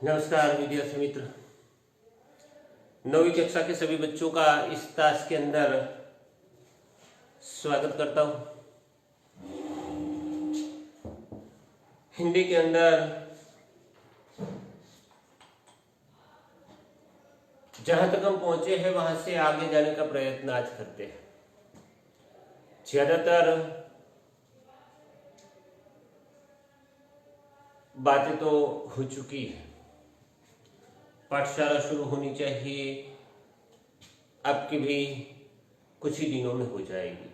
नमस्कार विद्यार्थी मित्र। 9वीं कक्षा के सभी बच्चों का इस क्लास के अंदर स्वागत करता हूं। हिंदी के अंदर जहां तक हम पहुंचे हैं वहां से आगे जाने का प्रयत्न आज करते हैं। ज्यादातर बातें तो हो चुकी है, पाठशाला शुरू होनी चाहिए, आपकी भी कुछ ही दिनों में हो जाएगी,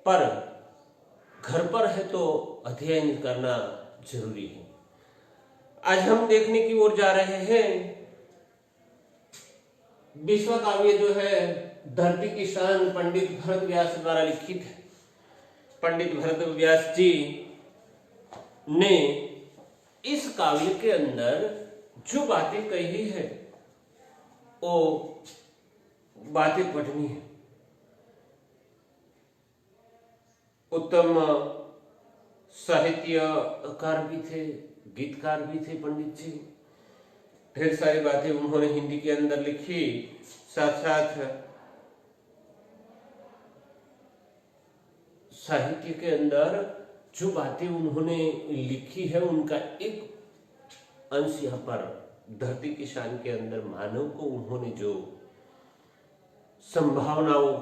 पर घर पर है तो अध्ययन करना जरूरी है। आज हम देखने की ओर जा रहे हैं विश्व काव्य जो है धरती की शान पंडित भरत व्यास द्वारा लिखित है। पंडित भरत व्यास जी ने इस काव्य के अंदर जो बातें कही है वो बातें पढ़नी है। उत्तम साहित्यकार भी थे, गीतकार भी थे पंडित जी। ढेर सारी बातें उन्होंने हिंदी के अंदर लिखी, साथ साथ साहित्य के अंदर जो बातें उन्होंने लिखी है उनका एक अंश यहाँ पर धरती की शान के अंदर मानव को उन्होंने जो संभावनाओं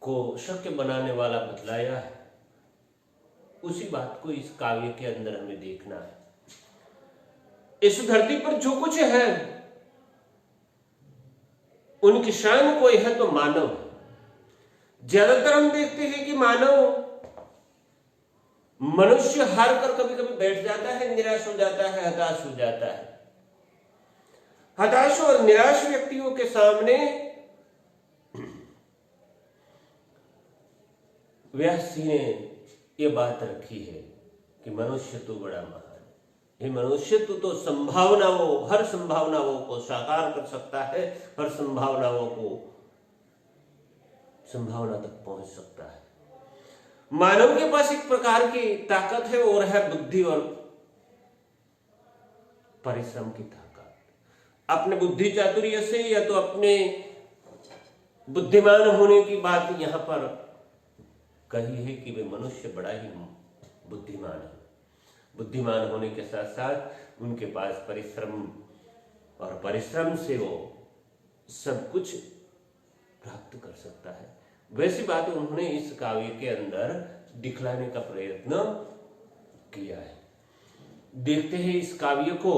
को शक्य बनाने वाला बतलाया है, उसी बात को इस काव्य के अंदर हमें देखना है। इस धरती पर जो कुछ है उनकी शान कोई है तो मानव है। ज्यादातर हम देखते हैं कि मनुष्य हार कर कभी कभी बैठ जाता है, निराश हो जाता है, हताश हो जाता है। हताश और निराश व्यक्तियों के सामने व्यास जी ने यह बात रखी है कि मनुष्य तो बड़ा महान है। मनुष्य तो संभावनाओं, हर संभावनाओं को साकार कर सकता है, हर संभावनाओं को संभावना तक पहुंच सकता है। मानव के पास एक प्रकार की ताकत है और है बुद्धि और परिश्रम की ताकत। अपने बुद्धि चातुर्य से या तो अपने बुद्धिमान होने की बात यहां पर कही है कि वे मनुष्य बड़ा ही बुद्धिमान है। बुद्धिमान होने के साथ साथ उनके पास परिश्रम और परिश्रम से वो सब कुछ प्राप्त कर सकता है। वैसी बात उन्होंने इस काव्य के अंदर दिखलाने का प्रयत्न किया है। देखते हैं इस काव्य को।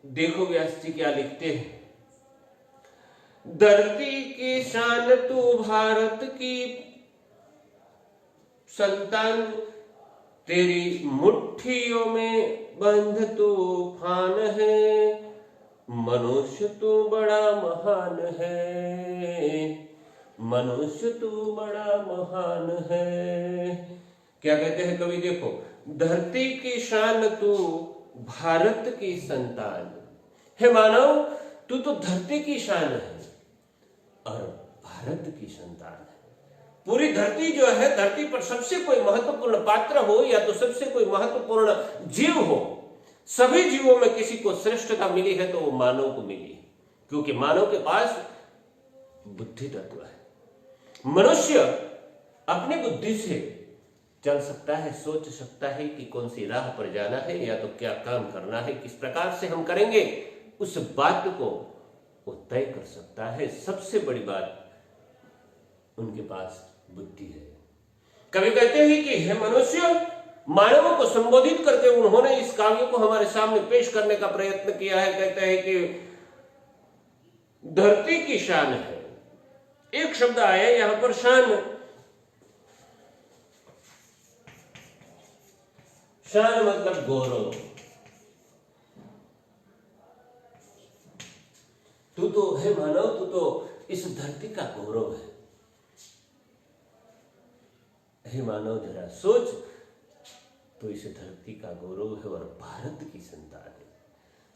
देखो व्यास जी क्या लिखते हैं। धरती की शान तू भारत की संतान, तेरी मुट्ठियों में बंध तूफान है, मनुष्य तू बड़ा महान है, मनुष्य तू बड़ा महान है। क्या कहते हैं कवि? देखो, धरती की शान तू भारत की संतान है। मानव तू तो धरती की शान है और भारत की संतान है। पूरी धरती जो है, धरती पर सबसे कोई महत्वपूर्ण पात्र हो या तो सबसे कोई महत्वपूर्ण जीव हो, सभी जीवों में किसी को श्रेष्ठता मिली है तो वो मानव को मिली है, क्योंकि मानव के पास बुद्धि तत्व है। मनुष्य अपनी बुद्धि से चल सकता है, सोच सकता है कि कौन सी राह पर जाना है या तो क्या काम करना है, किस प्रकार से हम करेंगे, उस बात को वो तय कर सकता है। सबसे बड़ी बात उनके पास बुद्धि है। कवि कहते हैं कि हे मनुष्य, मानवों को संबोधित करके उन्होंने इस काव्य को हमारे सामने पेश करने का प्रयत्न किया है। कहते हैं कि धरती की शान है। एक शब्द आया यहां पर, शान। शान मतलब गौरव। तू तो है मानव, तू तो इस धरती का गौरव है। हे मानव, जरा सोच, तो इस धरती का गौरव है और भारत की संतान है।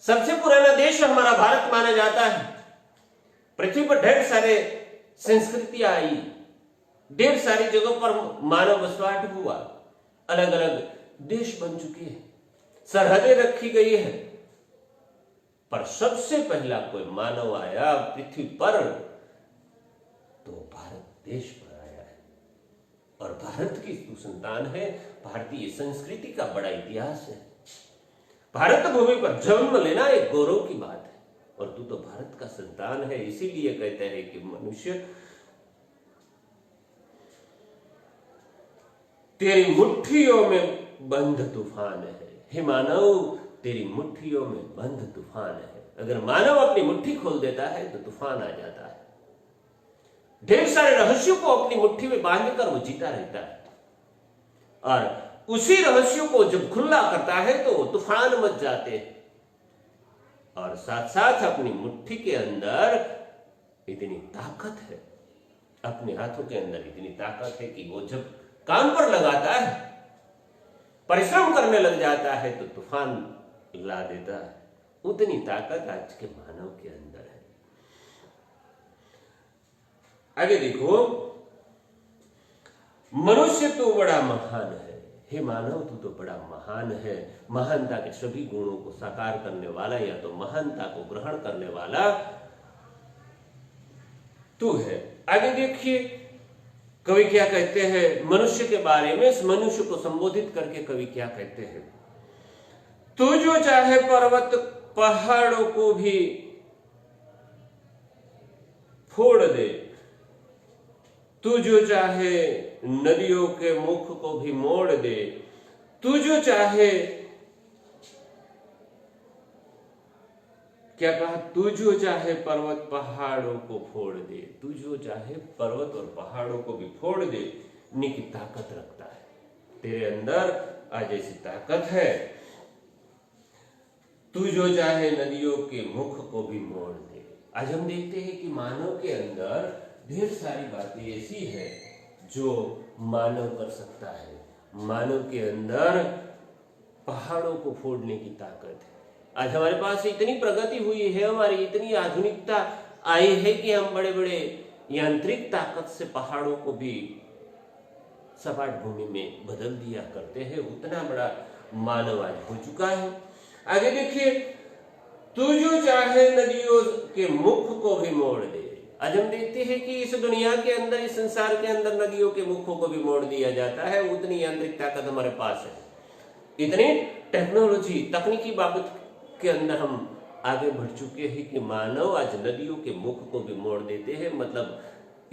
सबसे पुराना देश हमारा भारत माना जाता है। पृथ्वी पर ढेर सारे संस्कृतियां आई, ढेर सारी जगहों पर मानव वसवाट हुआ, अलग अलग देश बन चुके हैं। सरहदें रखी गई है, पर सबसे पहला कोई मानव आया पृथ्वी पर तो भारत देश पर आया है। और भारत की तू संतान है, भारतीय संस्कृति का बड़ा इतिहास है। भारत भूमि पर जन्म लेना एक गौरव की बात है, और तू तो भारत का संतान है। इसीलिए कहते हैं कि मनुष्य तेरी मुट्ठियों में बंद तूफान है। हे मानव, तेरी मुट्ठियों में बंद तूफान है। अगर मानव अपनी मुट्ठी खोल देता है तो तूफान आ जाता है। ढेर सारे रहस्यों को अपनी मुट्ठी में बांधकर वो जीता रहता है, और उसी रहस्यों को जब खुला करता है तो तूफान मच जाते हैं। और साथ साथ अपनी मुट्ठी के अंदर इतनी ताकत है, अपने हाथों के अंदर इतनी ताकत है कि वो जब काम पर लगाता है, परिश्रम करने लग जाता है तो तूफान ला देता है। उतनी ताकत आज के मानव के अंदर है। आगे देखो, मनुष्य तो बड़ा महान है। हे मानव, तू तो बड़ा महान है। महानता के सभी गुणों को साकार करने वाला, या तो महानता को ग्रहण करने वाला तू है। आगे देखिए कवि क्या कहते हैं मनुष्य के बारे में। इस मनुष्य को संबोधित करके कवि क्या कहते हैं, तू जो चाहे पर्वत पहाड़ों को भी फोड़ दे, तू जो चाहे नदियों के मुख को भी मोड़ दे, तू जो चाहे, क्या कहा, तू जो चाहे पर्वत पहाड़ों को फोड़ दे, तू जो चाहे पर्वत और पहाड़ों को भी फोड़ दे, नी की ताकत रखता है। तेरे अंदर आज ऐसी ताकत है। तू जो चाहे नदियों के मुख को भी मोड़ दे। आज हम देखते हैं कि मानव के अंदर ढेर सारी बातें ऐसी है जो मानव कर सकता है। मानव के अंदर पहाड़ों को फोड़ने की ताकत है। आज हमारे पास इतनी प्रगति हुई है, हमारी इतनी आधुनिकता आई है कि हम बड़े बड़े यांत्रिक ताकत से पहाड़ों को भी सपाट भूमि में बदल दिया करते हैं। उतना बड़ा मानव आज हो चुका है। आगे देखिए, तू जो चाहे नदियों के मुख को भी मोड़ दे। आज हम देखते हैं कि इस दुनिया के अंदर, इस संसार के अंदर नदियों के मुखों को भी मोड़ दिया जाता है। उतनी यांत्रिक ताकत हमारे पास है। इतनी टेक्नोलॉजी, तकनीकी बाबत के अंदर हम आगे बढ़ चुके हैं कि मानव आज नदियों के मुख को भी मोड़ देते हैं। मतलब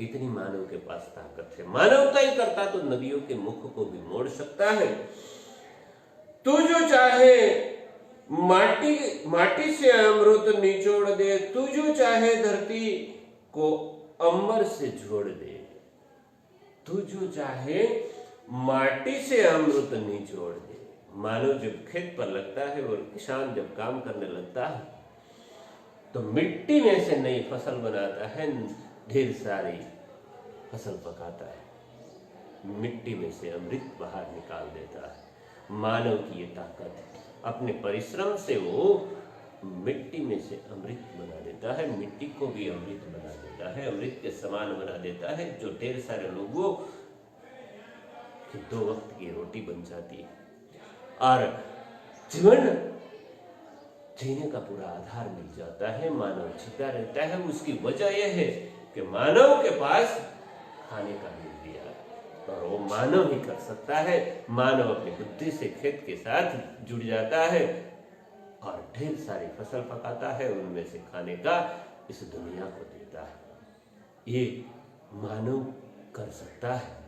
इतनी मानव के पास ताकत है। मानवता ही करता तो नदियों के मुख को भी मोड़ सकता है। तू जो चाहे माटी से अमृत निचोड़ दे, तू जो चाहे धरती को अंबर से जोड़ दे, तू जो चाहे माटी से अमृत निचोड़ दे। मानव जब खेत पर लगता है और किसान जब काम करने लगता है तो मिट्टी में से नई फसल बनाता है, ढेर सारी फसल पकाता है, मिट्टी में से अमृत बाहर निकाल देता है। मानव की ये ताकत है। अपने परिश्रम से वो मिट्टी में से अमृत बना देता है, मिट्टी को भी अमृत बना देता है, अमृत के समान बना देता है, जो ढेर सारे लोगों की 2 वक्त की रोटी बन जाती है और जीवन जीने का पूरा आधार मिल जाता है। मानव जीता रहता है। उसकी वजह यह है कि मानव के पास खाने का मिल दिया और वो मानव ही कर सकता है। मानव अपनी बुद्धि से खेत के साथ जुड़ जाता है और ढेर सारी फसल पकाता है, उनमें से खाने का इस दुनिया को देता है। ये मानव कर सकता है।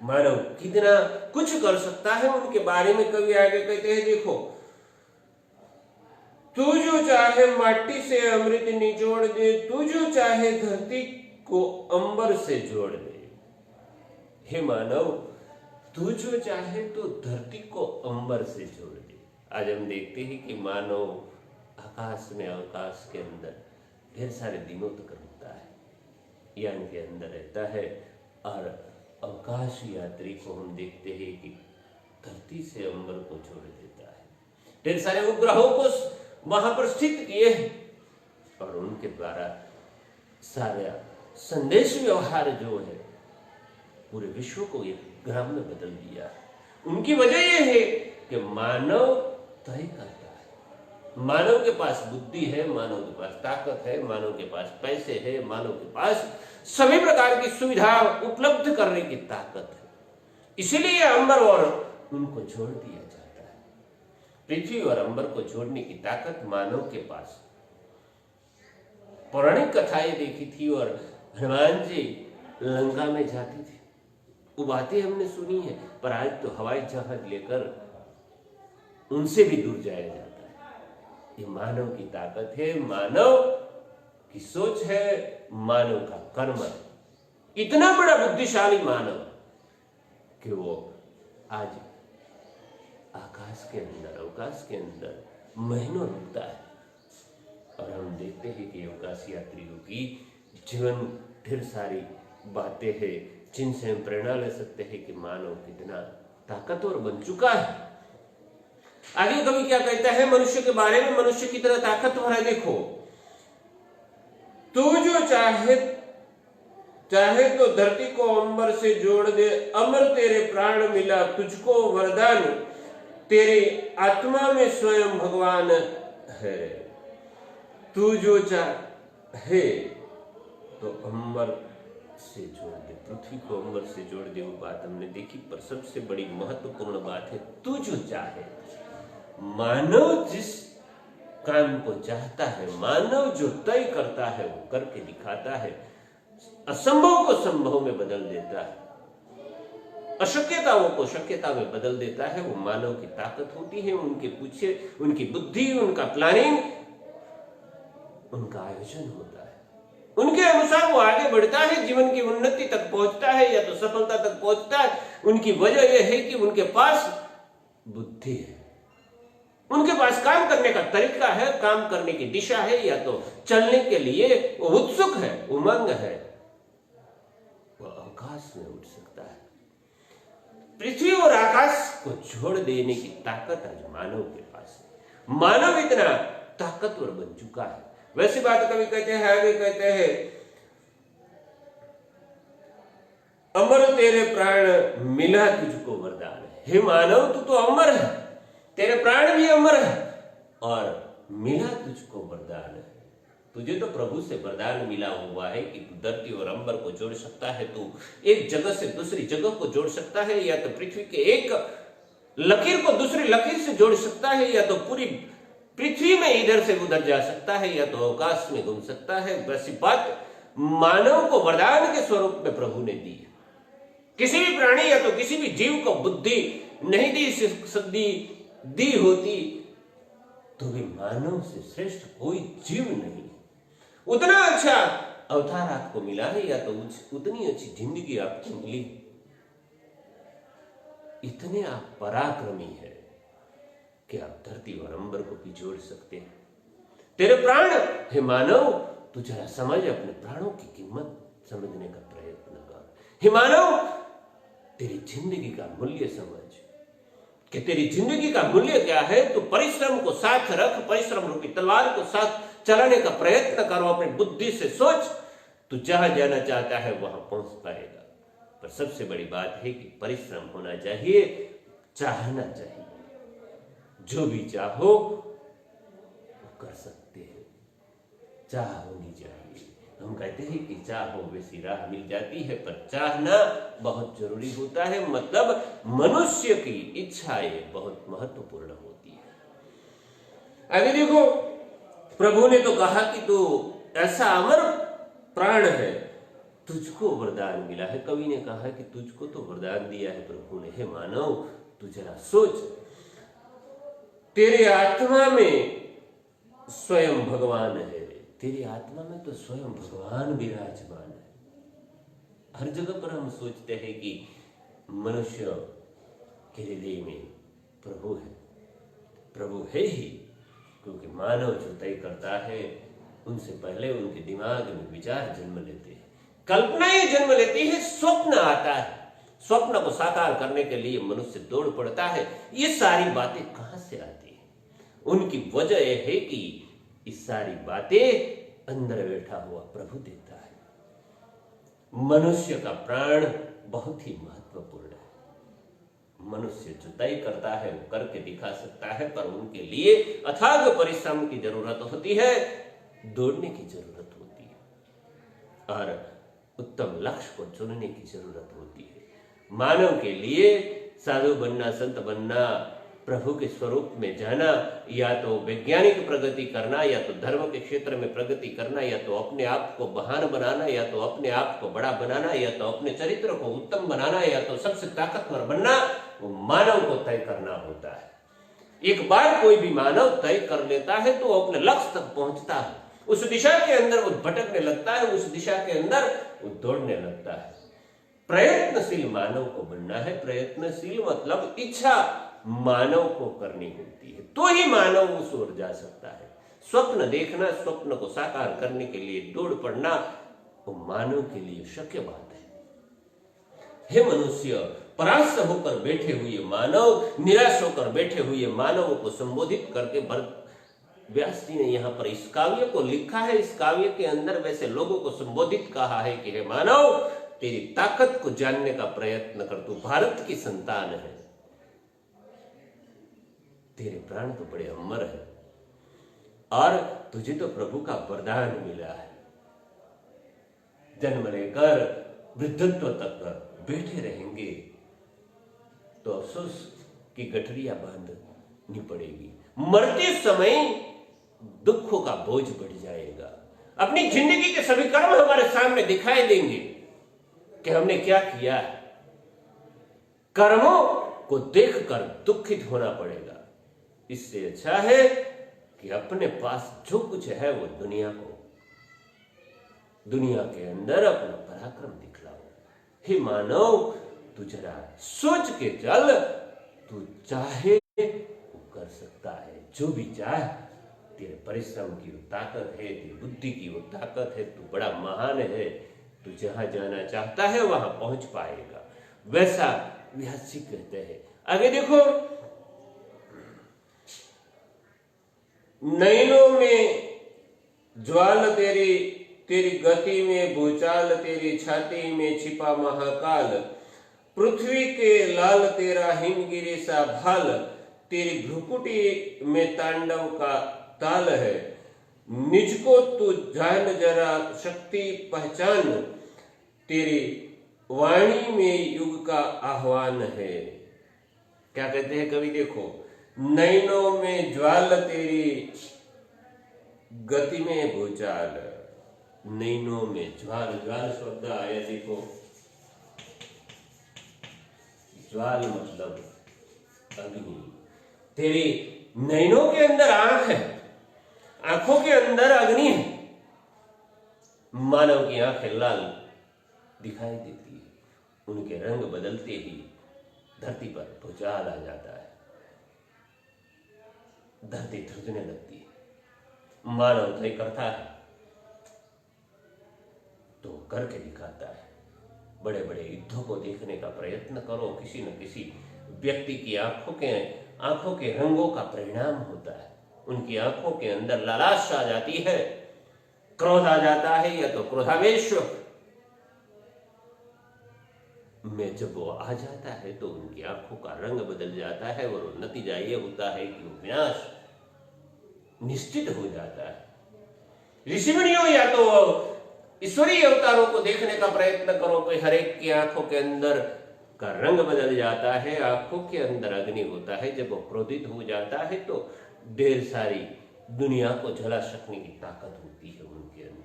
मानव कितना कुछ कर सकता है, उनके बारे में कवि आगे कहते हैं, देखो, तू जो चाहे माटी से अमृत निचोड़ दे, तू जो चाहे धरती को अंबर से जोड़ दे। हे मानव, तू जो चाहे तो धरती को अंबर से जोड़ दे। आज हम देखते हैं कि मानव आकाश में, अवकाश के अंदर ढेर सारे दिनों तक रहता है, यान के अंदर रहता है और अवकाश यात्री को हम देखते हैं कि धरती से अंबर को जोड़ देता है। ढेर सारे उपग्रहों को वहां पर स्थित किए हैं और उनके द्वारा सारा संदेश व्यवहार जो है पूरे विश्व को एक ग्राम में बदल दिया है। उनकी वजह यह है कि मानव तय करता है। मानव के पास बुद्धि है, मानव के पास ताकत है, मानव के पास पैसे है, मानव के पास सभी प्रकार की सुविधा उपलब्ध करने की ताकत है। इसीलिए अंबर और उनको छोड़ दिया जाता है। पृथ्वी और अंबर को जोड़ने की ताकत मानव के पास। पौराणिक कथाएं देखी थी और हनुमान जी लंका में जाते थे, वो बातें हमने सुनी है, पर आज तो हवाई जहाज लेकर उनसे भी दूर जाया जाता है। ये मानव की ताकत है, मानव की सोच है, मानव का कर्म है। इतना बड़ा बुद्धिशाली मानव कि वो आज आकाश के अंदर, अवकाश के अंदर महीनों रुकता है। और हम देखते हैं कि अवकाश यात्रियों की जीवन ढेर सारी बातें हैं जिनसे हम प्रेरणा ले सकते हैं कि मानव कितना ताकतवर बन चुका है। आगे कवि क्या कहता है मनुष्य के बारे में? मनुष्य कितना ताकतवर है देखो। तू जो चाहे तो धरती को अंबर से जोड़ दे, अमर तेरे प्राण मिला तुझको वरदान, तेरी आत्मा में स्वयं भगवान है। तू जो चाहे तो अंबर से जोड़ दे, पृथ्वी को अंबर से जोड़ दे, वो बात हमने देखी। पर सबसे बड़ी महत्वपूर्ण बात है तू जो चाहे। मानव जिस काम को चाहता है, मानव जो तय करता है वो करके दिखाता है। असंभव को संभव में बदल देता है, अशक्यताओं को शक्यता में बदल देता है। वो मानव की ताकत होती है। उनके पीछे उनकी बुद्धि, उनका प्लानिंग, उनका आयोजन होता है। उनके अनुसार वो आगे बढ़ता है, जीवन की उन्नति तक पहुंचता है या तो सफलता तक पहुंचता है। उनकी वजह यह है कि उनके पास बुद्धि है, उनके पास काम करने का तरीका है, काम करने की दिशा है, या तो चलने के लिए वो उत्सुक है, उमंग है, वो आकाश में उड़ सकता है। पृथ्वी और आकाश को जोड़ देने की ताकत आज मानव के पास है। मानव इतना ताकतवर बन चुका है। वैसी बात कभी कहते हैं, आगे कहते हैं अमर तेरे प्राण मिला तुझको वरदान। हे मानव, तू तो अमर है, तेरे प्राण भी अमर है और मिला तुझको वरदान है। तुझे तो प्रभु से वरदान मिला हुआ है कि तू धरती और अंबर को जोड़ सकता है, तू एक जगह से दूसरी जगह को जोड़ सकता है, या तो पृथ्वी के एक लकीर को दूसरी लकीर से जोड़ सकता है, या तो पूरी पृथ्वी में इधर से उधर जा सकता है, या तो अवकाश में घूम सकता है। वैसी बात मानव को वरदान के स्वरूप में प्रभु ने दी है। किसी भी प्राणी या तो किसी भी जीव को बुद्धि नहीं दी होती तो भी मानव से श्रेष्ठ कोई जीव नहीं। उतना अच्छा अवतार आपको मिला है, या तो उतनी अच्छी जिंदगी आपको मिली, इतने आप पराक्रमी है कि आप धरती और अंबर को भी जोड़ सकते हैं। तेरे प्राण, हे मानव, तू जरा समझ, अपने प्राणों की कीमत समझने का प्रयत्न कर। हे मानव, तेरी जिंदगी का मूल्य समझ कि तेरी जिंदगी का मूल्य क्या है। तो परिश्रम को साथ रख, परिश्रम रूपी तलवार को साथ चलाने का प्रयत्न करो। अपनी बुद्धि से सोच, तू जहां जाना चाहता है वहां पहुंच पाएगा। पर सबसे बड़ी बात है कि परिश्रम होना चाहिए, चाहना चाहिए। जो भी चाहो वो कर सकते हैं, चाह होनी चाहिए। हम कहते हैं कि चाहो वैसी राह मिल जाती है, पर चाहना बहुत जरूरी होता है। मतलब मनुष्य की इच्छाएं बहुत महत्वपूर्ण होती है। आगे देखो, प्रभु ने तो कहा कि तू ऐसा अमर प्राण है, तुझको वरदान मिला है। कवि ने कहा कि तुझको तो वरदान दिया है प्रभु ने। हे मानव, तू जरा सोच, तेरी आत्मा में स्वयं भगवान है। तेरी आत्मा में तो स्वयं भगवान विराजमान है। हर जगह पर हम सोचते हैं कि मनुष्य के हृदय में प्रभु है। प्रभु है ही, क्योंकि मानव जो तय करता है उनसे पहले उनके दिमाग में विचार जन्म लेते हैं, कल्पनाएं जन्म लेती है, स्वप्न आता है। स्वप्न को साकार करने के लिए मनुष्य दौड़ पड़ता है। ये सारी बातें कहां से आती है? उनकी वजह यह है कि ये सारी बातें अंदर बैठा हुआ प्रभु देता है। मनुष्य का प्राण बहुत ही महत्वपूर्ण है। मनुष्य जो तय करता है वो करके दिखा सकता है, पर उनके लिए अथाग परिश्रम की जरूरत होती है, दौड़ने की जरूरत होती है और उत्तम लक्ष्य को चुनने की जरूरत होती है। मानव के लिए साधु बनना, संत बनना, प्रभु के स्वरूप में जाना, या तो वैज्ञानिक प्रगति करना, या तो धर्म के क्षेत्र में प्रगति करना, या तो अपने आप को महान बनाना, या तो अपने आप को बड़ा बनाना, या तो अपने चरित्र को उत्तम बनाना, या तो सबसे ताकतवर बनना, वो मानव को तय करना होता है। एक बार कोई भी मानव तय कर लेता है तो अपने लक्ष्य तक पहुंचता है, उस दिशा के अंदर वो भटकने लगता है, उस दिशा के अंदर वो दौड़ने लगता है। प्रयत्नशील मानव को बनना है। प्रयत्नशील मतलब इच्छा मानव को करनी होती है, तो ही मानव उस ओर जा सकता है। स्वप्न देखना, स्वप्न को साकार करने के लिए दौड़ पड़ना, वो मानव के लिए शक्य बात है। हे मनुष्य, परास्त होकर बैठे हुए मानव, निराश होकर बैठे हुए मानव को संबोधित करके व्यास जी ने यहाँ पर इस काव्य को लिखा है। इस काव्य के अंदर वैसे लोगों को संबोधित कहा है कि हे मानव, तेरी ताकत को जानने का प्रयत्न कर, तू भारत की संतान है, तेरे प्राण तो बड़े अमर है और तुझे तो प्रभु का वरदान मिला है। जन्म लेकर वृद्धत्व तक बैठे रहेंगे तो अफसोस की गठरियां बांधनी पड़ेगी। मरते समय दुखों का बोझ बढ़ जाएगा। अपनी जिंदगी के सभी कर्म हमारे सामने दिखाई देंगे कि हमने क्या किया है। कर्मों को देखकर दुखित होना पड़ेगा। इससे अच्छा है कि अपने पास जो कुछ है वो दुनिया के अंदर अपना पराक्रम दिखलाओ। हे मानव, तू जरा सोच के चल, तू चाहे वो कर सकता है, जो भी चाहे। तेरे परिश्रम की वो ताकत है, तेरी बुद्धि की वो ताकत है, तू बड़ा महान है, तू जहां जाना चाहता है वहां पहुंच पाएगा। वैसा व्यास जी कहते हैं। आगे देखो, नैनों में ज्वाल तेरी गति में भूचाल, तेरी छाती में छिपा महाकाल, पृथ्वी के लाल तेरा हिमगिरी सा भाल, तेरी भ्रुकुटी में तांडव का ताल है, निज को तू जान जरा शक्ति पहचान, तेरी वाणी में युग का आह्वान है। क्या कहते हैं कवि? देखो, नैनों में ज्वाल तेरी गति में भूचाल, नैनों में ज्वाल, ज्वाल शब्द आया देखो, ज्वाल मतलब अग्नि। तेरी नैनों के अंदर आंख है, आंखों के अंदर अग्नि है। मानव की आंखें लाल दिखाई देती है, उनके रंग बदलते ही धरती पर भूचाल आ जाता है, धरती धुरने लगती है। मानव तय करता है तो करके दिखाता है। बड़े बड़े युद्धों को देखने का प्रयत्न करो, किसी न किसी व्यक्ति की आंखों के रंगों का परिणाम होता है। उनकी आंखों के अंदर लालाश आ जाती है, क्रोध आ जाता है, या तो क्रोधावेश में जब वो आ जाता है तो उनकी आंखों का रंग बदल जाता है और नतीजा ये होता है कि वो विनाश निश्चित हो जाता है। ऋषिमुनियों या तो ईश्वरीय अवतारों को देखने का प्रयत्न करो तो हर एक की आंखों के अंदर का रंग बदल जाता है, आंखों के अंदर अग्नि होता है। जब वो क्रोधित हो जाता है तो ढेर सारी दुनिया को जला सकने की ताकत होती है उनके अंदर।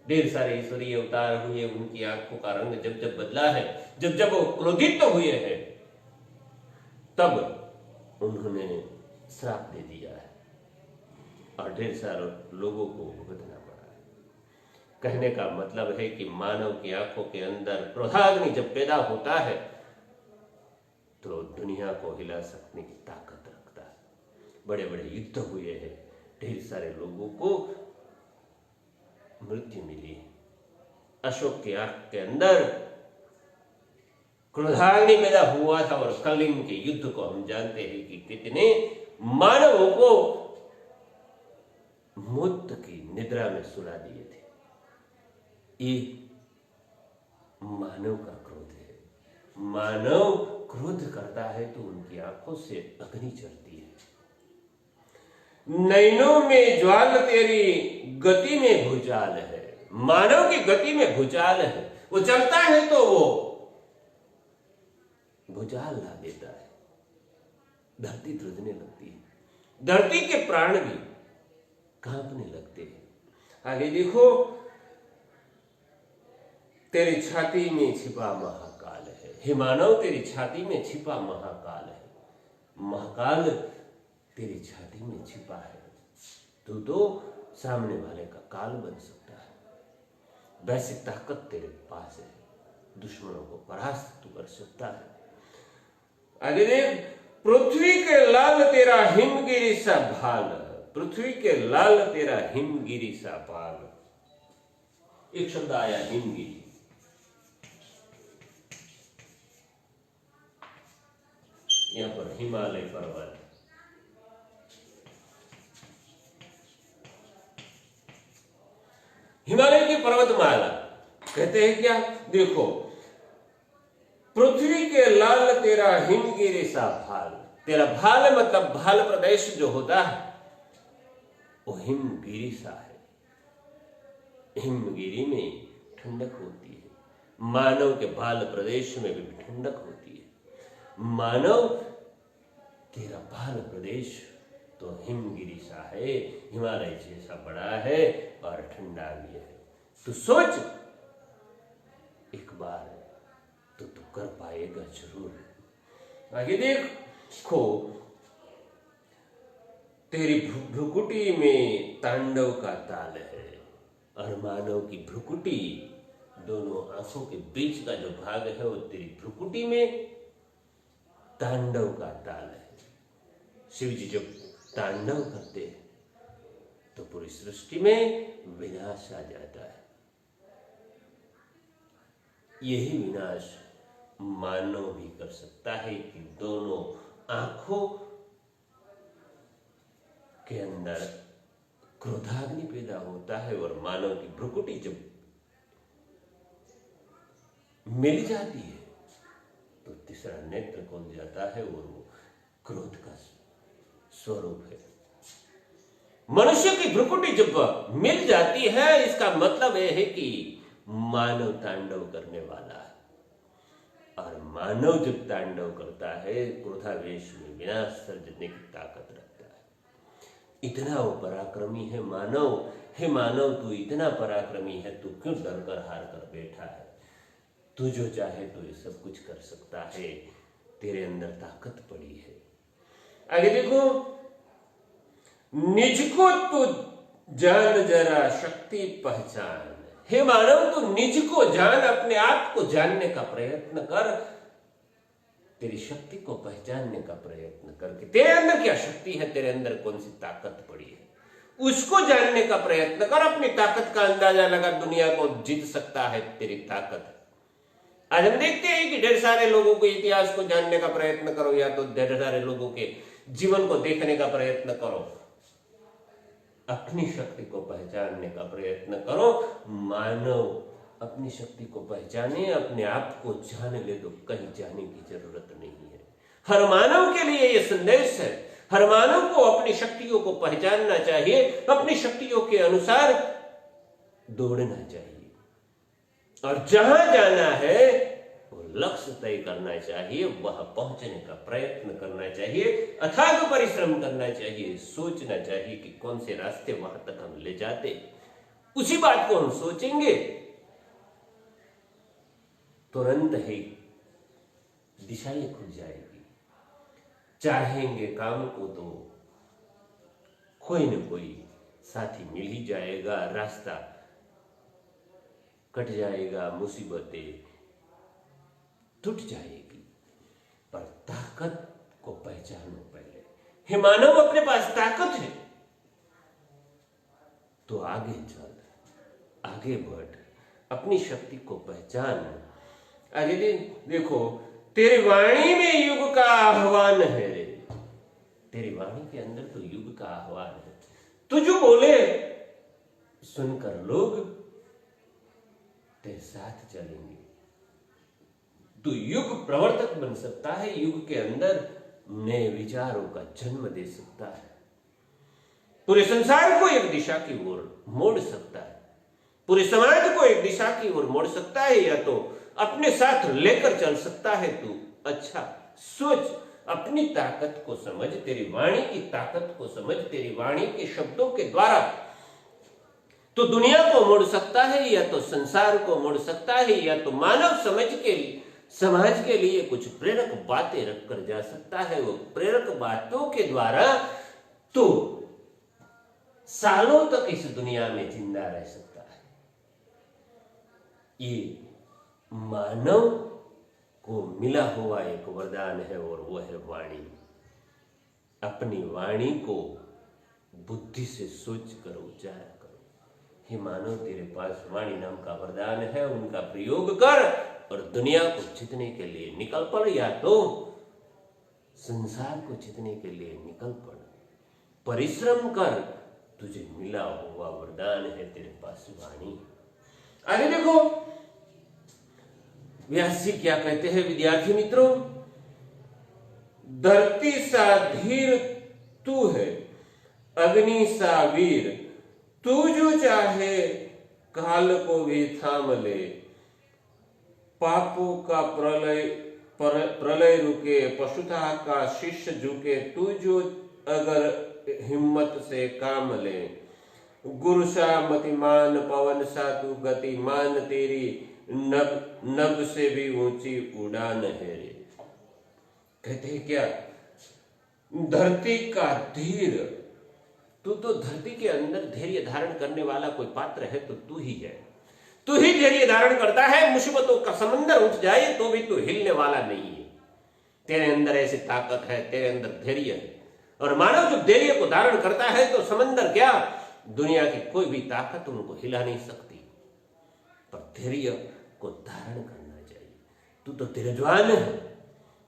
ढेर सारे ईश्वरीय अवतार हुए, उनकी आंखों का रंग जब जब बदला है, जब जब वो क्रोधित तो हुए हैं, तब उन्होंने श्राप दे दिया है और ढेर सारे लोगों को भुगतना पड़ा है। कहने का मतलब है कि मानव की आंखों के अंदर क्रोधाग्नि जब पैदा होता है तो दुनिया को हिला सकने की ताकत रखता है। बड़े बड़े युद्ध हुए हैं, ढेर सारे लोगों को मृत्यु मिली है। अशोक की आंख के अंदर क्रोधाग्नि पैदा हुआ था और कलिंग के युद्ध को हम जानते हैं कि कितने मानवों को मौत की निद्रा में सुला दिए थे। ये मानव का क्रोध है। मानव क्रोध करता है तो उनकी आंखों से अग्नि चलती है। नैनों में ज्वाल तेरी गति में भूचाल है। मानव की गति में भूचाल है, वो चलता है तो वो भूचाल ला देता है, धरती ध्रुजने लगती है, धरती के प्राण भी कांपने लगते हैं। आगे देखो, तेरी छाती में छिपा महाकाल है। हे मानव, तेरी छाती में छिपा महाकाल है। महाकाल तेरी छाती में छिपा है। तू तो सामने वाले का काल बन सकता है, वैसी ताकत तेरे पास है। दुश्मनों को परास्त तू कर सकता है। आगे देख, पृथ्वी के लाल तेरा हिमगिरी सा भाल। पृथ्वी के लाल तेरा हिमगिरी सा भाल। एक शब्द आया हिमगिरी। यहां पर हिमालय पर्वत, हिमालय की पर्वतमाला कहते हैं क्या? देखो, पृथ्वी के लाल तेरा हिमगिरी सा भाल। तेरा भाल मतलब भाल प्रदेश जो होता है वो हिमगिरी सा है। हिमगिरी में ठंडक होती है, मानव के भाल प्रदेश में भी ठंडक होती है। मानव तेरा भाल प्रदेश तो हिमगिरी सा है, हिमालय जैसा बड़ा है और ठंडा भी है। तो सोच एक बार, तो तू कर पाएगा जरूर। आगे देखो, तेरी भ्रुकुटी में तांडव का ताल है। और मानव की भ्रुकुटी, दोनों आंखों के बीच का जो भाग है वो तेरी भ्रुकुटी में तांडव का ताल है। शिव जी जब तांडव करते हैं तो पूरी सृष्टि में विनाश आ जाता है। यही विनाश मानव भी कर सकता है कि दोनों आंखों के अंदर क्रोधाग्नि पैदा होता है और मानव की भ्रुकुटी जब मिल जाती है तो तीसरा नेत्र खुल जाता है और वो क्रोध का स्वरूप है। मनुष्य की भ्रुकुटी जब मिल जाती है, इसका मतलब यह है कि मानव तांडव करने वाला है। और मानव जब तांडव करता है, क्रोधावेश में विनाश सर्जने की ताकत रखता है। इतना वो पराक्रमी है मानव। हे मानव, तू इतना पराक्रमी है, तू क्यों डर कर हार कर बैठा है? तू जो चाहे तो ये सब कुछ कर सकता है, तेरे अंदर ताकत पड़ी है। आगे देखो, निज को तू जान जरा शक्ति पहचान। हे मानव, तू निज को जान, अपने आप को जानने का प्रयत्न कर, तेरी शक्ति को पहचानने का प्रयत्न करके तेरे अंदर क्या शक्ति है, तेरे अंदर कौन सी ताकत पड़ी है, उसको जानने का प्रयत्न कर। अपनी ताकत का अंदाजा लगा, दुनिया को जीत सकता है तेरी ताकत। आज हम देखते हैं कि ढेर सारे लोगों को इतिहास को जानने का प्रयत्न करो, या तो ढेर सारे लोगों के जीवन को देखने का प्रयत्न करो, अपनी शक्ति को पहचानने का प्रयत्न करो। मानव अपनी शक्ति को पहचाने, अपने आप को जान ले तो कहीं जाने की जरूरत नहीं है। हर मानव के लिए यह संदेश है। हर मानव को अपनी शक्तियों को पहचानना चाहिए, अपनी शक्तियों के अनुसार दौड़ना चाहिए और जहां जाना है वो लक्ष्य तय करना चाहिए, वहां पहुंचने का प्रयत्न करना चाहिए, अथाग परिश्रम करना चाहिए, सोचना चाहिए कि कौन से रास्ते वहां तक हम ले जाते। उसी बात को हम सोचेंगे, तुरंत ही दिशाएं खुल जाएगी। चाहेंगे काम को तो कोई न कोई साथी मिल ही जाएगा, रास्ता कट जाएगा, मुसीबतें टूट जाएगी। पर ताकत को पहचानो पहले। हे मानव, अपने पास ताकत है तो आगे चल, आगे बढ़, अपनी शक्ति को पहचान। आगे देखो, तेरी वाणी में युग का आह्वान है। तेरी वाणी के अंदर तो युग का आह्वान है। तू जो बोले सुनकर लोग तेरे साथ चलेंगे, तू युग प्रवर्तक बन सकता है, युग के अंदर नए विचारों का जन्म दे सकता है, पूरे संसार को एक दिशा की ओर मोड़ सकता है, पूरे समाज को एक दिशा की ओर मोड़ सकता है, या तो अपने साथ लेकर चल सकता है। तू अच्छा सोच, अपनी ताकत को समझ, तेरी वाणी की ताकत को समझ, तेरी वाणी के शब्दों के द्वारा तो दुनिया को मोड़ सकता है, या तो संसार को मोड़ सकता है, या तो मानव समाज के लिए कुछ प्रेरक बातें रखकर जा सकता है। वो प्रेरक बातों के द्वारा तो सालों तक इस दुनिया में जिंदा रह सकता है। ये मानव को मिला हुआ एक वरदान है, और वो है वाणी। अपनी वाणी को बुद्धि से सोच कर उच्चारण करो। हे मानव, तेरे पास वाणी नाम का वरदान है, उनका प्रयोग कर और दुनिया को जीतने के लिए निकल पड़, या तो संसार को जीतने के लिए निकल पड़। परिश्रम कर, तुझे मिला हुआ वरदान है, तेरे पास वाणी। आगे देखो व्यास जी क्या कहते हैं। विद्यार्थी मित्रों, धरती सा धीर तू है, अग्नि सा वीर, तू जो चाहे काल को भी थाम ले। पापों का प्रलय रुके, पशुता का शीश झुके, तू जो अगर हिम्मत से काम ले। गुरु सा मतिमान, पवन सा तू गतिमान, तेरी नभ से भी ऊंची उड़ान है रे। कहते हैं क्या, धरती का धीर, तू तो धरती के अंदर धैर्य धारण करने वाला कोई पात्र है तो तू ही है। तू ही धैर्य धारण करता है, मुसीबतों का समंदर उठ जाए तो भी तू हिलने वाला नहीं है। तेरे अंदर ऐसी ताकत है, तेरे अंदर धैर्य है। और मानव जब धैर्य को धारण करता है तो समंदर क्या, दुनिया की कोई भी ताकत उनको हिला नहीं सकती। पर धैर्य को धारण करना चाहिए। तू तो धैर्यवान है,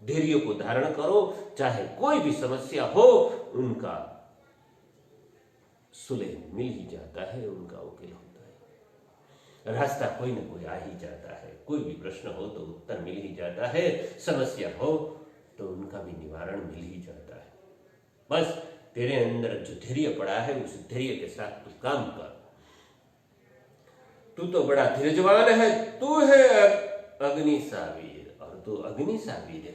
धैर्य को धारण करो, चाहे कोई भी समस्या हो उनका सुलह मिल ही जाता है, उनका उकेल होता है। रास्ता कोई ना कोई आ ही जाता है, कोई भी प्रश्न हो तो उत्तर मिल ही जाता है, समस्या हो तो उनका भी निवारण मिल ही जाता है। बस तेरे अंदर जो धैर्य पड़ा है उस धैर्य के साथ तू काम कर। तू तो बड़ा धैर्यवान है, तू है अग्नि सा वीर, और तू अग्नि सा वीर है।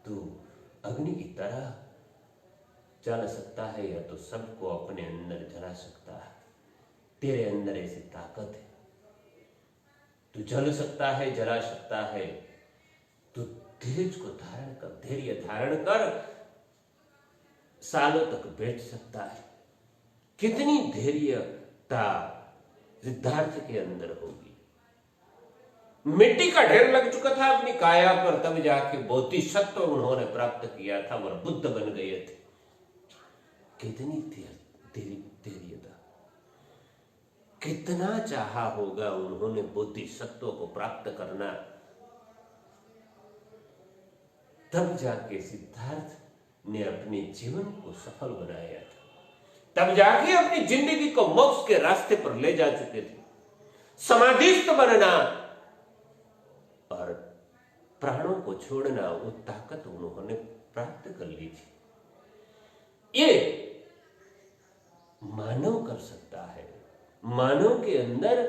तू अग्नि की तरह जल सकता है, या तो सबको अपने अंदर जला सकता है। तेरे अंदर ऐसी ताकत है, तू जल सकता है, जला सकता है। तू धीरज को धारण कर, धैर्य धारण कर, सालों तक बैठ सकता है। कितनी धैर्यता सिद्धार्थ के अंदर होगी। मिट्टी का ढेर लग चुका था अपनी काया पर, तब जाके बोधिसत्व उन्होंने प्राप्त किया था और बुद्ध बन गए थे। कितनी धैर्यता, कितना चाहा होगा उन्होंने बोधिसत्व को प्राप्त करना, तब जाके सिद्धार्थ ने अपने जीवन को सफल बनाया था। तब जाके अपनी जिंदगी को मोक्ष के रास्ते पर ले जा चुके थे। समाधिस्थ बनना और प्राणों को छोड़ना, वो ताकत उन्होंने प्राप्त कर ली थी। ये मानव कर सकता है, मानव के अंदर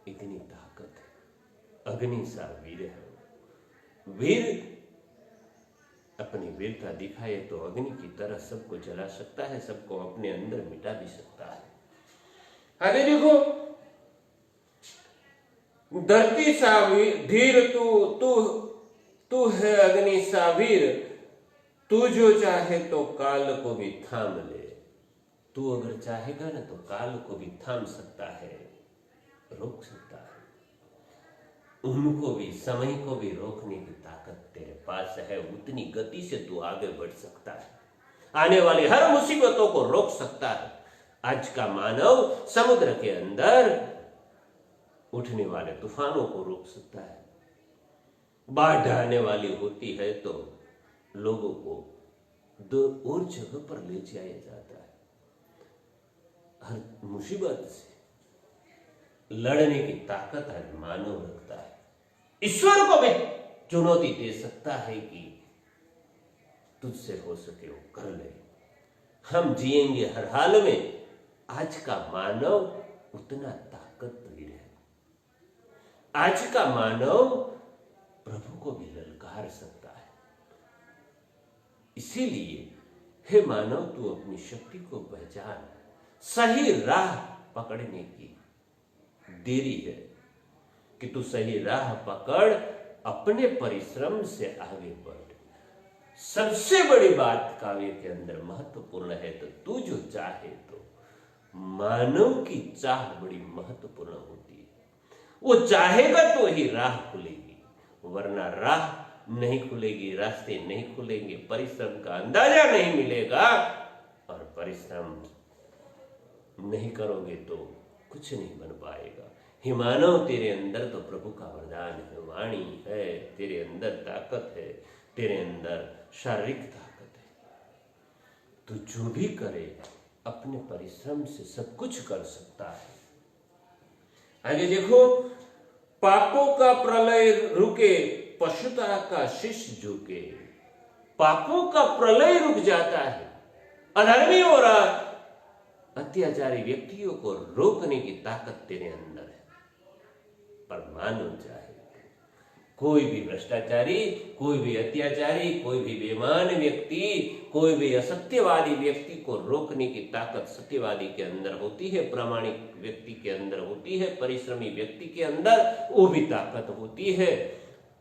इतनी ताकत है। अग्नि सा वीर है। वीर अपनी वीरता दिखाए तो अग्नि की तरह सबको जला सकता है, सबको अपने अंदर मिटा भी सकता है। आगे देखो, धरती सा धीर तू है अग्नि सा वीर, तू जो चाहे तो काल को भी थाम ले। तू अगर चाहेगा ना तो काल को भी थाम सकता है, रोक सकता है। उनको भी, समय को भी रोकने की ताकत तेरे पास है। उतनी गति से तू आगे बढ़ सकता है, आने वाली हर मुसीबतों को रोक सकता है। आज का मानव समुद्र के अंदर उठने वाले तूफानों को रोक सकता है। बाढ़ आने वाली होती है तो लोगों को दो और जगह पर ले जाया जाता है। हर मुसीबत से लड़ने की ताकत आज मानव रखता है। ईश्वर को भी चुनौती दे सकता है कि तुझसे हो सके वो कर ले। हम जिएंगे हर हाल में। आज का मानव उतना ताकतवर है। आज का मानव प्रभु को भी ललकार सकता है। इसीलिए हे मानव, तू अपनी शक्ति को पहचान। सही राह पकड़ने की देरी है कि तू सही राह पकड़, अपने परिश्रम से आगे बढ़। सबसे बड़ी बात काव्य के अंदर महत्वपूर्ण है, तो तू जो चाहे तो मानव की चाह बड़ी महत्वपूर्ण होती है। वो चाहेगा तो ही राह खुलेगी, वरना राह नहीं खुलेगी, रास्ते नहीं खुलेंगे, परिश्रम का अंदाजा नहीं मिलेगा। और परिश्रम नहीं करोगे तो कुछ नहीं बन पाएगा। हे मानव, तेरे अंदर तो प्रभु का वरदान है, वाणी है, तेरे अंदर ताकत है, तेरे अंदर शारीरिक ताकत है। तू जो भी करे अपने परिश्रम से सब कुछ कर सकता है। आगे देखो, पापों का प्रलय रुके, पशुता का शीश झुके। पापों का प्रलय रुक जाता है। अधर्मी और अत्याचारी व्यक्तियों को रोकने की ताकत तेरे अंदर है। पर मानव चाहे कोई भी भ्रष्टाचारी, कोई भी अत्याचारी, कोई भी बेईमान व्यक्ति, कोई भी असत्यवादी व्यक्ति को रोकने की ताकत सत्यवादी के अंदर होती है, प्रामाणिक व्यक्ति के अंदर होती है, परिश्रमी व्यक्ति के अंदर वो भी ताकत होती है।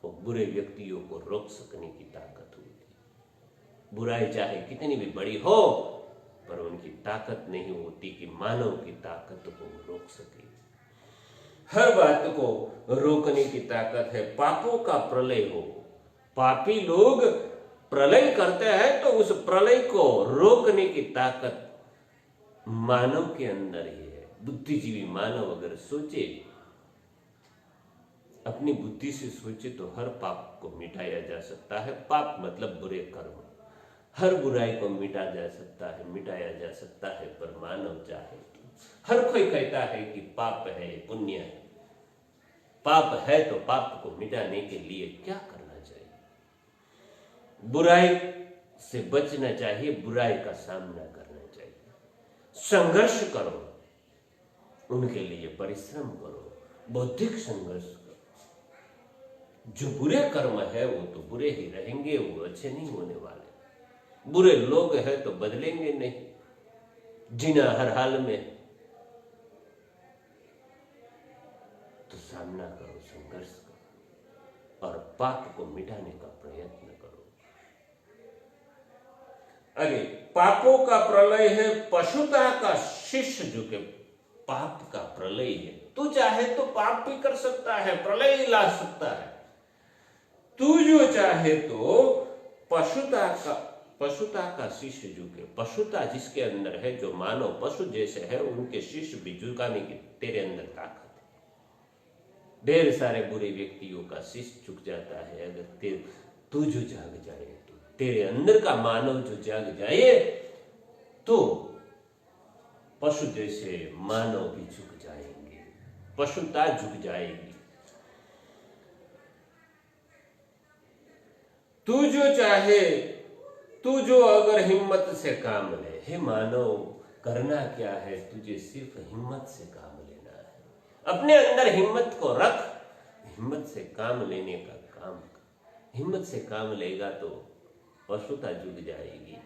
वो बुरे व्यक्तियों को रोक सकने की ताकत होती है। बुराई चाहे कितनी भी बड़ी हो, पर उनकी ताकत नहीं होती कि मानव की ताकत को रोक सके। हर बात को रोकने की ताकत है। पापों का प्रलय हो, पापी लोग प्रलय करते हैं तो उस प्रलय को रोकने की ताकत मानव के अंदर ही है। बुद्धिजीवी मानव अगर सोचे, अपनी बुद्धि से सोचे, तो हर पाप को मिटाया जा सकता है। पाप मतलब बुरे कर्म, हर बुराई को मिटाया जा सकता है। पर मानव चाहे तो हर कोई कहता है कि पाप है, पुण्य है। पाप है तो पाप को मिटाने के लिए क्या करना चाहिए? बुराई से बचना चाहिए, बुराई का सामना करना चाहिए, संघर्ष करो, उनके लिए परिश्रम करो, बौद्धिक संघर्ष करो। जो बुरे कर्म है वो तो बुरे ही रहेंगे, वो अच्छे नहीं होने वाले। बुरे लोग हैं तो बदलेंगे नहीं, जीना हर हाल में। तो सामना करो, संघर्ष करो और पाप को मिटाने का प्रयत्न करो। आगे, पापों का प्रलय है, पशुता का शीश झुके। पाप का प्रलय है, तू चाहे तो पाप भी कर सकता है, प्रलय ही ला सकता है। तू जो चाहे तो पशुता का शीश झुके। पशुता जिसके अंदर है, जो मानव पशु जैसे है, उनके शीश भी झुकाने की तेरे अंदर ताकत है। ढेर सारे बुरे व्यक्तियों का शीश झुक जाता है अगर तू जो जाग जाए तो। तेरे अंदर का मानव जो जाग जाए तो पशु जैसे मानव भी झुक जाएंगे, पशुता झुक जाएगी। तू जो चाहे, तू जो अगर हिम्मत से काम ले। हे मानव, करना क्या है? तुझे सिर्फ हिम्मत से काम लेना है। अपने अंदर हिम्मत को रख, हिम्मत से काम लेने का काम कर। हिम्मत से काम लेगा तो पशुता झुक जाएगी,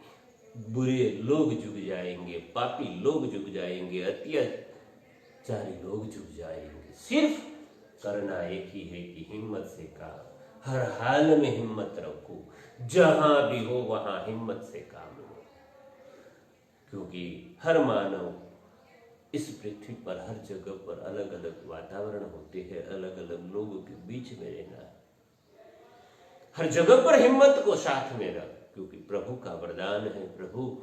बुरे लोग झुक जाएंगे, पापी लोग झुक जाएंगे, अत्याचारी लोग झुक जाएंगे। सिर्फ करना एक ही है कि हिम्मत से काम, हर हाल में हिम्मत रखो, जहां भी हो वहां हिम्मत से काम लो। क्योंकि हर मानव इस पृथ्वी पर हर जगह पर अलग अलग वातावरण होते हैं, अलग अलग लोगों के बीच में रहना है। हर जगह पर हिम्मत को साथ में रख, क्योंकि प्रभु का वरदान है। प्रभु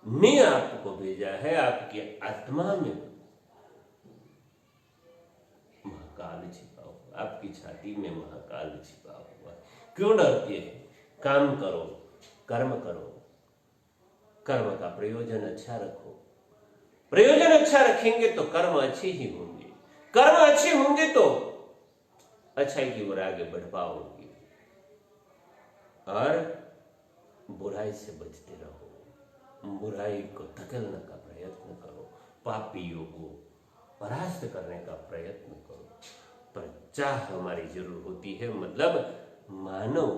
ने आपको भेजा है, आपकी आत्मा में महाकाल छिपा हुआ, आपकी छाती में महाकाल छिपा हुआ। क्यों डरते हैं? काम करो, कर्म करो, कर्म का प्रयोजन अच्छा रखो। प्रयोजन अच्छा रखेंगे तो कर्म अच्छे ही होंगे, कर्म अच्छे होंगे तो अच्छाई की ओर आगे बढ़ पाओगे। और बुराई से बचते रहो, बुराई को धकेलने का प्रयत्न करो, पापियों को परास्त करने का प्रयत्न करो। पर चाह हमारी जरूर होती है, मतलब मानव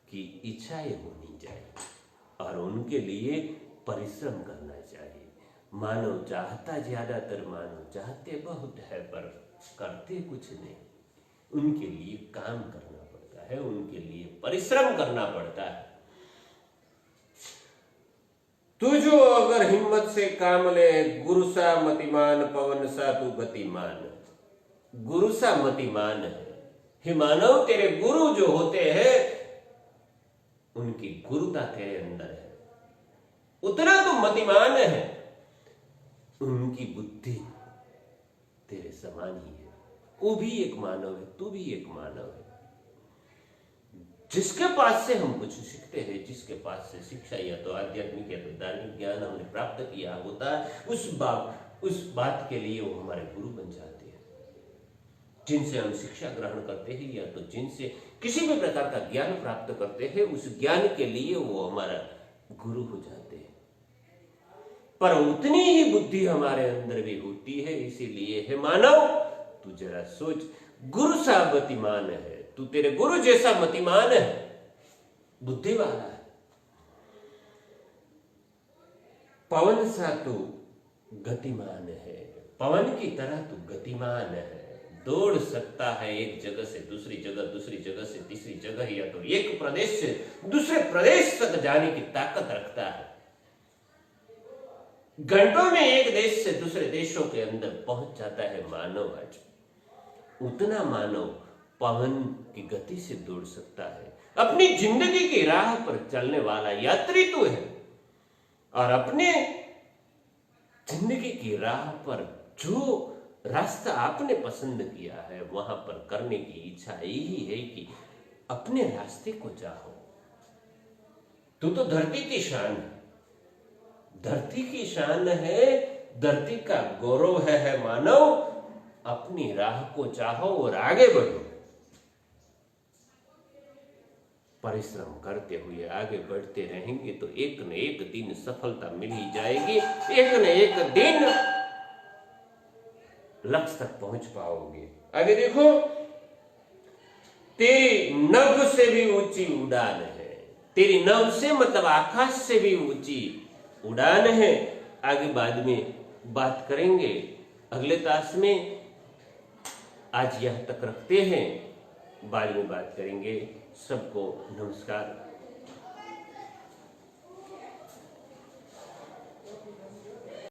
की इच्छाएं होनी चाहिए और उनके लिए परिश्रम करना चाहिए। मानव चाहता, ज्यादातर मानव चाहते बहुत है पर करते कुछ नहीं। उनके लिए काम करना पड़ता है, उनके लिए परिश्रम करना पड़ता है। तू जो अगर हिम्मत से काम ले, गुरु सा मतिमान, पवन सा तू गतिमान। गुरु सा मतिमान है, हे मानव तेरे गुरु जो होते हैं उनकी गुरुता तेरे अंदर है, उतना तो मतिमान है, उनकी बुद्धि तेरे समान ही है। वो भी एक मानव है, तू भी एक मानव है। जिसके पास से हम कुछ सीखते हैं, जिसके पास से शिक्षा या तो आध्यात्मिक या तो धार्मिक ज्ञान हमने प्राप्त किया होता है, उस बात के लिए वो हमारे गुरु बन जाते हैं। जिनसे हम शिक्षा ग्रहण करते हैं या तो जिनसे किसी भी प्रकार का ज्ञान प्राप्त करते हैं, उस ज्ञान के लिए वो हमारा गुरु हो जाते हैं। पर उतनी ही बुद्धि हमारे अंदर भी होती है। इसीलिए हे मानव, तू जरा सोच, गुरु सा मतिमान है, तू तेरे गुरु जैसा मतिमान है, बुद्धि वाला है। पवन सा तू गतिमान है, पवन की तरह तू गतिमान है, दौड़ सकता है एक जगह से दूसरी जगह, दूसरी जगह से तीसरी जगह, या तो एक प्रदेश से दूसरे प्रदेश तक जाने की ताकत रखता है। घंटों में एक देश से दूसरे देशों के अंदर पहुंच जाता है मानव। आज उतना मानव पवन की गति से दौड़ सकता है। अपनी जिंदगी की राह पर चलने वाला यात्री तू है और अपने जिंदगी की राह पर जो रास्ता आपने पसंद किया है वहां पर करने की इच्छा यही है कि अपने रास्ते को चाहो। तू तो धरती की शान है, धरती की शान है, धरती का गौरव है मानव। अपनी राह को चाहो और आगे बढ़ो। परिश्रम करते हुए आगे बढ़ते रहेंगे तो एक न एक दिन सफलता मिल ही जाएगी, एक न एक दिन लक्ष्य तक पहुंच पाओगे। आगे देखो, तेरी नभ से भी ऊंची उड़ान है। तेरी नभ से मतलब आकाश से भी ऊंची उड़ान है। आगे बाद में बात करेंगे, अगले तास में। आज यहां तक रखते हैं, बाद में बात करेंगे। सबको नमस्कार।